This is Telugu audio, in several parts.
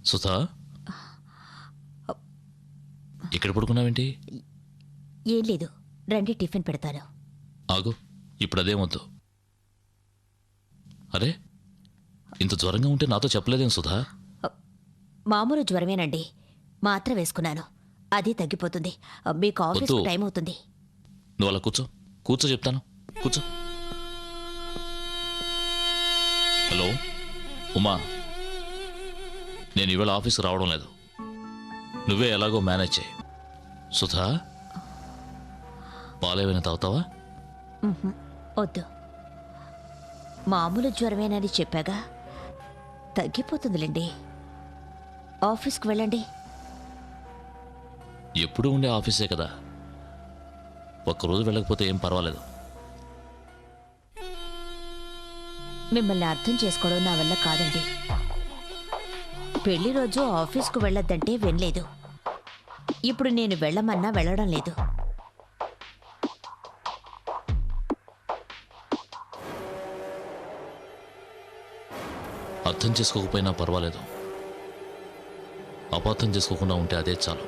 సుధా, ఇక్కడ పడుకున్నావేంటి? ఏం లేదు, రండి టిఫిన్ పెడతాను. ఆగు, ఇప్పుడు అదేమొద్దు. అరే, ఇంత జ్వరంగా ఉంటే నాతో చెప్పలేదేం సుధా? మామూలు జ్వరమేనండి, మాత్ర వేసుకున్నాను, అది తగ్గిపోతుంది. మీకు ఆఫీస్ టైం అవుతుంది. నువ్వు అలా కూర్చో, కూర్చో చెప్తాను, కూర్చో. హలో ఉమా, నేను ఇవాళ ఆఫీస్కి రావడం లేదు, నువ్వే ఎలాగో మేనేజ్ చేయి. సుధా, పాలేమైనా తాగుతావా? వద్దు, మామూలు జ్వరమేనని చెప్పాగా, తగ్గిపోతుందిలేండి. ఆఫీస్కి వెళ్ళండి. ఎప్పుడు ఉండే ఆఫీసే కదా, ఒక్కరోజు వెళ్ళకపోతే ఏం పర్వాలేదు. మిమ్మల్ని అర్థం చేసుకోవడం నా వల్ల కాదండి. పెళ్లి రోజు ఆఫీస్కు వెళ్ళొద్దంటే వినలేదు, ఇప్పుడు నేను వెళ్ళమన్నా వెళ్ళడం లేదు. అర్థం చేసుకోకపోయినా పర్వాలేదు, అపార్థం చేసుకోకుండా ఉంటే అదే చాలు.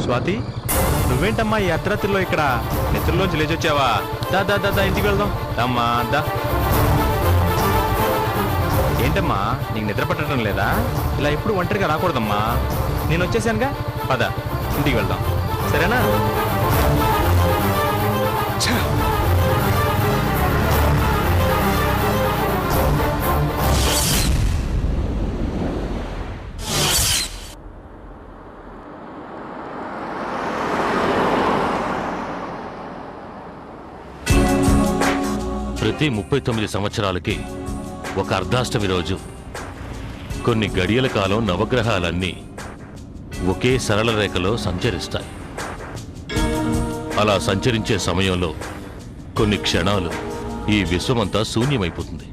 స్వాతి, నువ్వేంటమ్మా ఈ అర్ధరాత్రిలో ఇక్కడ? నిద్రలోంచి లేచొచ్చావా? దా దా దా దా ఇంటికి వెళ్దాం అమ్మా, దా. ఏంటమ్మా నీకు నిద్ర పట్టడం లేదా? ఇలా ఎప్పుడు ఒంటరిగా రాకూడదమ్మా. నేను వచ్చేసానుగా, పద ఇంటికి వెళ్దాం, సరేనా? ప్రతి 39 సంవత్సరాలకి ఒక అర్ధాష్టమి రోజు కొన్ని గడియల కాలం నవగ్రహాలన్నీ ఒకే సరళ రేఖలో సంచరిస్తాయి. అలా సంచరించే సమయంలో కొన్ని క్షణాలు ఈ విశ్వమంతా శూన్యమైపోతుంది.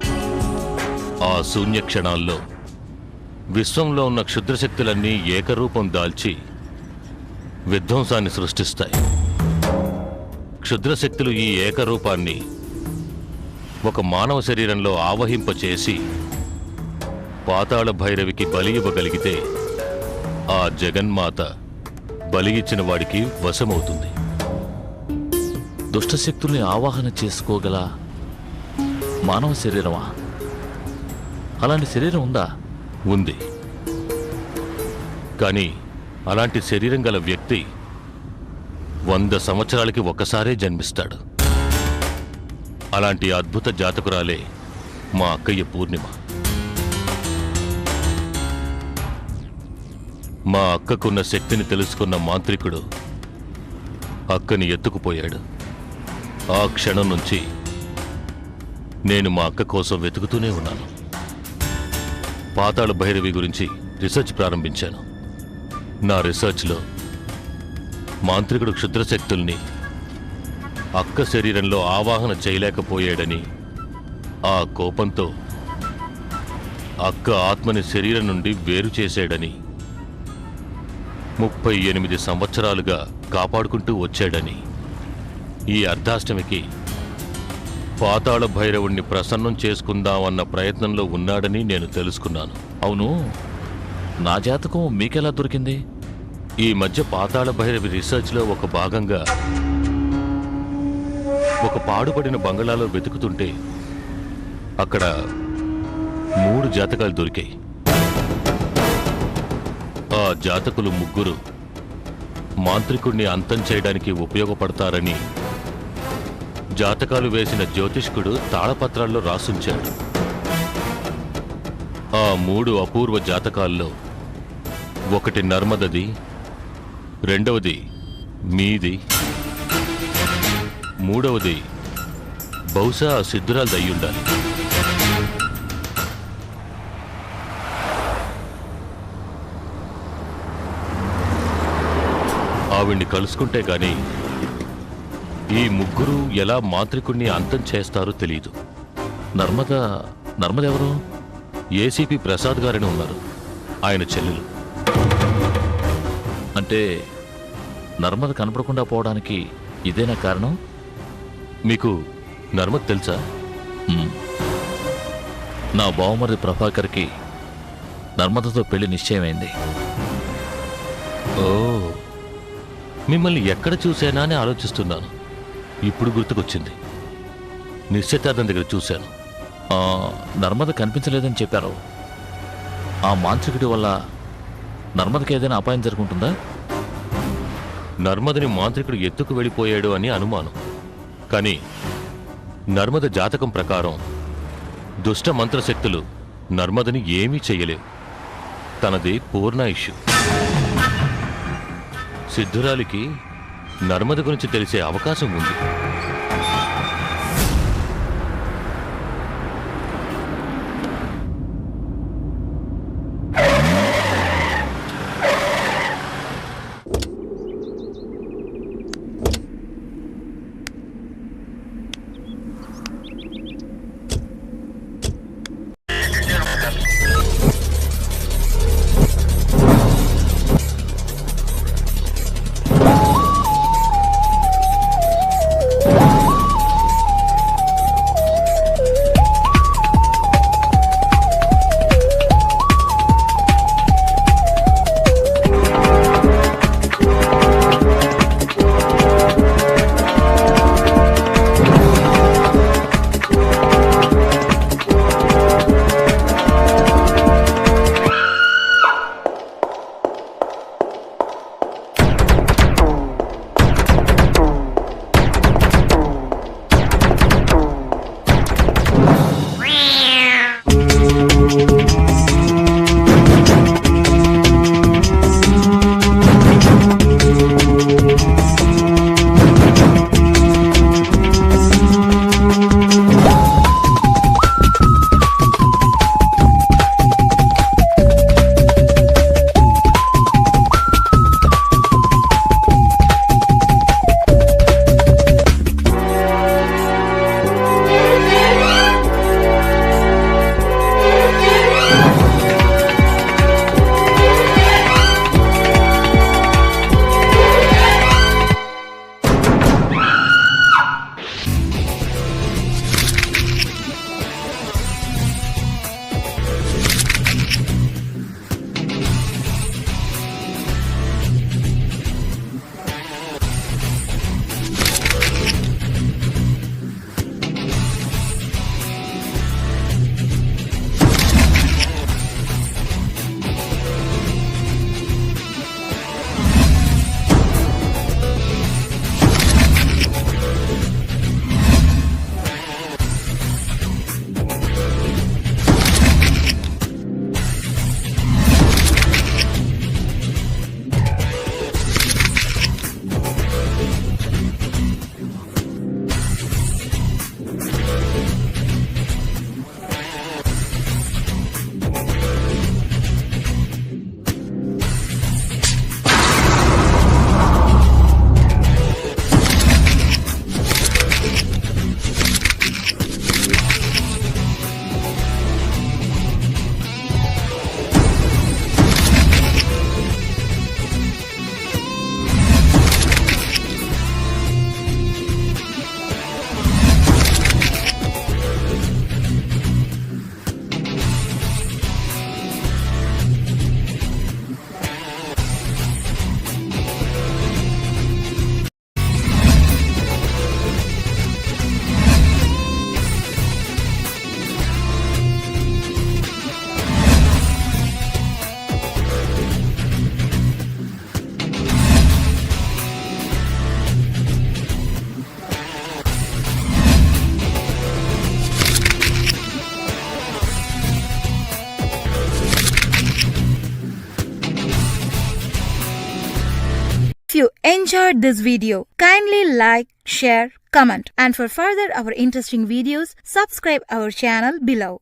ఆ శూన్య క్షణాల్లో విశ్వంలో ఉన్న క్షుద్రశక్తులన్నీ ఏకరూపం దాల్చి విధ్వంసాన్ని సృష్టిస్తాయి. క్షుద్రశక్తులు ఈ ఏకరూపాన్ని ఒక మానవ శరీరంలో ఆవహింపచేసి పాతాళ భైరవికి బలి ఇవ్వగలిగితే ఆ జగన్మాత బలి ఇచ్చిన వాడికి వశమవుతుంది. దుష్టశక్తుల్ని ఆవాహన చేసుకోగల మానవ శరీరమా? అలాంటి శరీరం ఉందా? ఉంది. కానీ అలాంటి శరీరం గల వ్యక్తి 100 సంవత్సరాలకి ఒక్కసారే జన్మిస్తాడు. అలాంటి అద్భుత జాతకురాలే మా అక్కయ్య పూర్ణిమ. మా అక్కకున్న శక్తిని తెలుసుకున్న మాంత్రికుడు అక్కని ఎత్తుకుపోయాడు. ఆ క్షణం నుంచి నేను మా అక్క కోసం వెతుకుతూనే ఉన్నాను. పాతాళ భైరవి గురించి రీసెర్చ్ ప్రారంభించాను. నా రీసెర్చ్లో మాంత్రికుడు క్షుద్రశక్తుల్ని అక్క శరీరంలో ఆవాహన చేయలేకపోయాడని ఆ కోపంతో అక్క ఆత్మని శరీరం నుండి వేరు చేశాడని 38 సంవత్సరాలుగా కాపాడుకుంటూ వచ్చాడని ఈ అర్ధాష్టమికి పాతాళ భైరవుణ్ణి ప్రసన్నం చేసుకుందామన్న ప్రయత్నంలో ఉన్నాడని నేను తెలుసుకున్నాను. అవును, నా జాతకం మీకెలా దొరికింది? ఈ మధ్య పాతాళ భైరవి రీసెర్చ్లో ఒక భాగంగా ఒక పాడుపడిన బంగళాలో వెతుకుతుంటే అక్కడ 3 జాతకాలు దొరికాయి. ఆ జాతకులు 3 మాంత్రికుణ్ణి అంతం చేయడానికి ఉపయోగపడతారని జాతకాలు వేసిన జ్యోతిష్కుడు తాళపత్రాల్లో రాసుంచాడు. ఆ 3 అపూర్వ జాతకాల్లో ఒకటి నర్మదది, రెండవది మీది, మూడవది బహుశా సిద్ధురాలది అయ్యుండాలి. ఆవిడ్ని కలుసుకుంటే గాని ఈ 3 ఎలా మాంత్రికుణ్ణి అంతం చేస్తారో తెలియదు. నర్మద ఎవరు? ఏసీపీ ప్రసాద్ గారని ఉన్నారు, ఆయన చెల్లెలు. అంటే నర్మద కనపడకుండా పోవడానికి ఇదేనా కారణం? మీకు నర్మద్ తెలుసా? మ్మ్. నా బావమరిది ప్రభాకర్కి నర్మదతో పెళ్లి నిశ్చయమైంది. ఓ, మిమ్మల్ని ఎక్కడ చూశానా అని ఆలోచిస్తున్నాను. ఇప్పుడు గుర్తుకొచ్చింది. నిశ్చితార్థం దగ్గర చూశాను. నర్మద కనిపించలేదని చెప్పారు. ఆ మాంత్రికుడి వల్ల నర్మదకి ఏదైనా అపాయం జరుగుతుందా? నర్మదని మాంత్రికుడు ఎత్తుకు వెళ్ళిపోయాడు అని అనుమానం. కానీ నర్మద జాతకం ప్రకారం దుష్ట మంత్రశక్తులు నర్మదని ఏమీ చెయ్యలేవు. తనది పూర్ణాయుష్యు. సిద్ధురాలికి నర్మద గురించి తెలిసే అవకాశం ఉంది. you enjoyed this video, kindly like, share, comment, and for further our interesting videos, subscribe our channel below.